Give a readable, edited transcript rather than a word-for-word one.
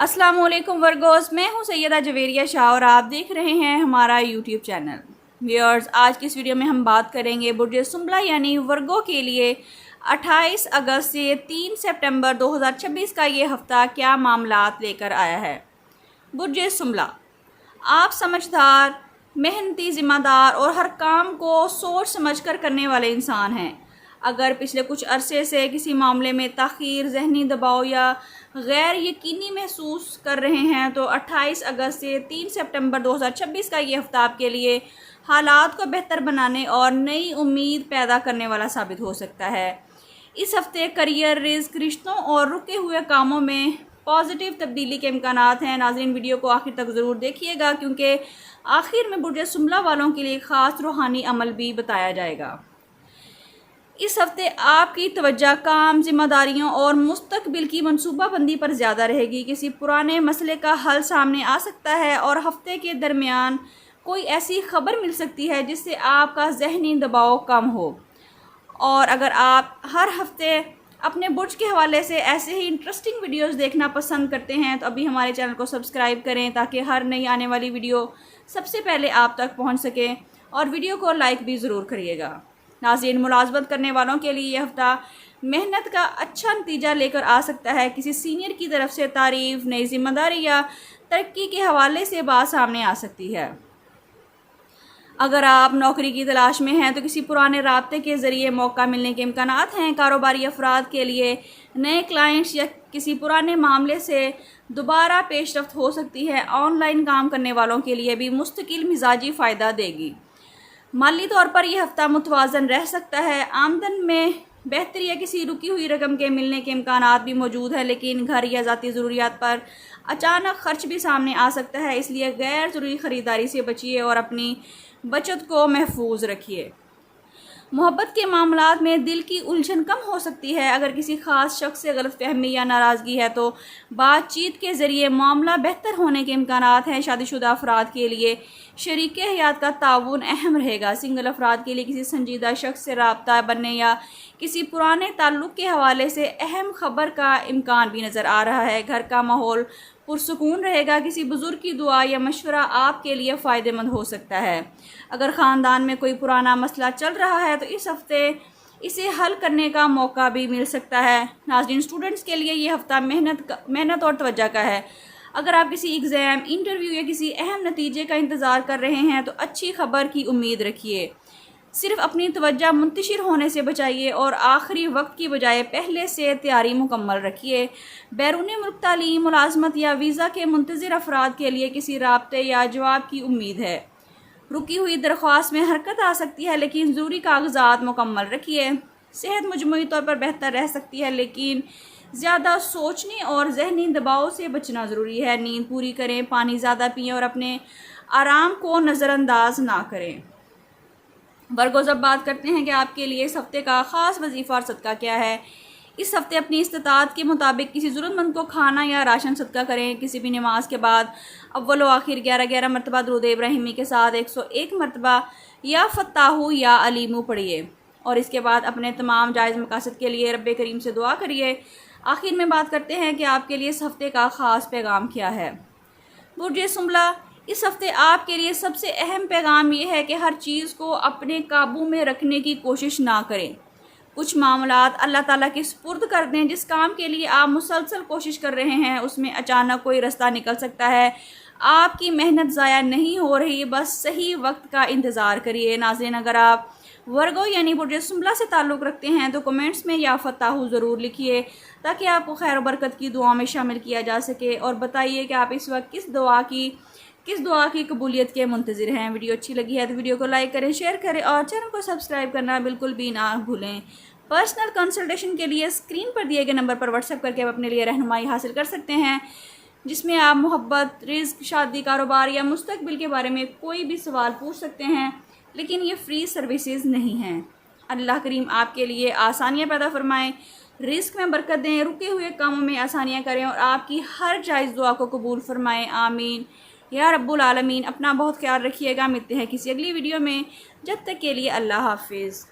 अस्सलाम वालेकुम वर्गोस, मैं हूं सैयदा जवेरिया शाह और आप देख रहे हैं हमारा यूट्यूब चैनल। व्यूअर्स, आज की इस वीडियो में हम बात करेंगे बुर्ज सुंबला यानी वर्गो के लिए 28 अगस्त से 3 सितंबर 2026 का ये हफ़्ता क्या मामलात लेकर आया है। बुर्ज सुंबला, आप समझदार, मेहनती, ज़िम्मेदार और हर काम को सोच समझकर करने वाले इंसान हैं। अगर पिछले कुछ अरसे से किसी मामले में ताख़ीर, ज़हनी दबाव या गैर यकीनी महसूस कर रहे हैं तो 28 अगस्त से 3 सितंबर 2026 का ये हफ़्ता आपके लिए हालात को बेहतर बनाने और नई उम्मीद पैदा करने वाला साबित हो सकता है। इस हफ़्ते करियर, रिस्क, रिश्तों और रुके हुए कामों में पॉजिटिव तब्दीली के इम्कानात हैं। नाज़रीन, वीडियो को आखिर तक ज़रूर देखिएगा क्योंकि आखिर में बुर्ज सुंबला वालों के लिए ख़ास रूहानी अमल भी बताया जाएगा। इस हफ्ते आपकी तवज्जो काम, जिम्मेदारियों और मुस्तकबिल की मनसूबाबंदी पर ज़्यादा रहेगी। किसी पुराने मसले का हल सामने आ सकता है और हफ्ते के दरमियान कोई ऐसी खबर मिल सकती है जिससे आपका ज़हनी दबाव कम हो। और अगर आप हर हफ्ते अपने बुर्ज के हवाले से ऐसे ही इंटरेस्टिंग वीडियोस देखना पसंद करते हैं तो अभी हमारे चैनल को सब्सक्राइब करें ताकि हर नई आने वाली वीडियो सबसे पहले आप तक पहुंच सके, और वीडियो को लाइक भी ज़रूर करिएगा। नाज़रीन, मुलाज़मत करने वालों के लिए यह हफ़्ता मेहनत का अच्छा नतीजा लेकर आ सकता है। किसी सीनियर की तरफ से तारीफ़, नई जिम्मेदारी या तरक्की के हवाले से बात सामने आ सकती है। अगर आप नौकरी की तलाश में हैं तो किसी पुराने राब्ते के ज़रिए मौका मिलने के इम्कानात हैं। कारोबारी अफराद के लिए नए क्लाइंट्स या किसी पुराने मामले से दोबारा पेशरफ्त हो सकती है। ऑनलाइन काम करने वालों के लिए भी मुस्तकिल मिजाजी फ़ायदा देगी। माली तौर पर यह हफ़्ता मुतवाज़न रह सकता है। आमदन में बेहतरी या किसी रुकी हुई रकम के मिलने के इम्कानात भी मौजूद है, लेकिन घर या ज़ाती ज़रूरियात पर अचानक खर्च भी सामने आ सकता है। इसलिए गैर ज़रूरी ख़रीदारी से बचिए और अपनी बचत को महफूज रखिए। मोहब्बत के मामलात में दिल की उलझन कम हो सकती है। अगर किसी ख़ास शख्स से गलतफहमी या नाराज़गी है तो बातचीत के ज़रिए मामला बेहतर होने के इम्कानात हैं। शादीशुदा अफराद के लिए शरीके हयात का ताउन अहम रहेगा। सिंगल अफराद के लिए किसी संजीदा शख्स से राब्ता बनने या किसी पुराने ताल्लुक़ के हवाले से अहम खबर का इम्कान भी नज़र आ रहा है। घर का माहौल पुरसुकून रहेगा। किसी बुज़ुर्ग की दुआ या मशवरा आपके लिए फ़ायदेमंद हो सकता है। अगर ख़ानदान में कोई पुराना मसला चल रहा है तो इस हफ़्ते इसे हल करने का मौका भी मिल सकता है। नाज़रीन, स्टूडेंट्स के लिए ये हफ़्ता मेहनत और तवज्जो का है। अगर आप किसी एग्ज़ाम, इंटरव्यू या किसी अहम नतीजे का इंतज़ार कर रहे हैं तो अच्छी खबर की उम्मीद रखिए। सिर्फ अपनी तवज्जो मुंतशिर होने से बचाइए और आखिरी वक्त की बजाय पहले से तैयारी मुकम्मल रखिए। बैरूनी मुल्क तालीम, मुलाज़मत या वीज़ा के मुंतज़िर अफराद के लिए किसी राब्ते या जवाब की उम्मीद है। रुकी हुई दरख्वास्त में हरकत आ सकती है, लेकिन ज़रूरी कागजात मुकम्मल रखिए। सेहत मजमूई तौर पर बेहतर रह सकती है, लेकिन ज़्यादा सोचने और जहनी दबाव से बचना ज़रूरी है। नींद पूरी करें, पानी ज़्यादा पिएँ और अपने आराम को नज़रअंदाज ना करें। वर्गोज़, अब बात करते हैं कि आपके लिए इस हफ़्ते का ख़ास वजीफ़ा और सदका क्या है। इस हफ़्ते अपनी इस्तिताअत के मुताबिक किसी ज़रूरतमंद को खाना या राशन सदका करें। किसी भी नमाज के बाद अव्वल व आखिर 11 मरतबा दुरूद इब्राहिमी के साथ 101 मरतबा या फ़त्ताहु या अलीमु पढ़िए और इसके बाद अपने तमाम जायज़ मकासद के लिए रब्बे करीम से दुआ करिए। आखिर में बात करते हैं कि आपके लिए इस हफ़्ते का ख़ास पैगाम क्या है। बुर्ज सुंबला, इस हफ़्ते आपके लिए सबसे अहम पैगाम यह है कि हर चीज़ को अपने काबू में रखने की कोशिश ना करें। कुछ मामलात अल्लाह ताला के सुपुर्द कर दें। जिस काम के लिए आप मुसलसल कोशिश कर रहे हैं उसमें अचानक कोई रास्ता निकल सकता है। आपकी मेहनत ज़ाया नहीं हो रही, बस सही वक्त का इंतज़ार करिए। नाज़रीन, अगर आप वर्गो यानी बुर्ज सुंबला से ताल्लुक़ रखते हैं तो कमेंट्स में या फ़त्ताहु ज़रूर लिखिए ताकि आपको खैर बरकत की दुआ में शामिल किया जा सके, और बताइए कि आप इस वक्त किस दुआ की कबूलियत के मुंतज़िर हैं। वीडियो अच्छी लगी है तो वीडियो को लाइक करें, शेयर करें और चैनल को सब्सक्राइब करना बिल्कुल भी ना भूलें। पर्सनल कंसल्टेशन के लिए स्क्रीन पर दिए गए नंबर पर व्हाट्सएप करके आप अपने लिए रहनुमाई हासिल कर सकते हैं, जिसमें आप मोहब्बत, रिस्क, शादी, कारोबार या मुस्तकबिल के बारे में कोई भी सवाल पूछ सकते हैं, लेकिन ये फ्री सर्विसेज नहीं हैं। अल्लाह करीम आपके लिए आसानियाँ पैदा फरमाएँ, रिस्क में बरकत दें, रुके हुए कामों में आसानियाँ करें और आपकी हर जायज़ दुआ को कबूल फरमाएँ। आमीन या रब्बुल आलमीन। अपना बहुत ख्याल रखिएगा। मिलते हैं किसी अगली वीडियो में, जब तक के लिए अल्लाह हाफिज़।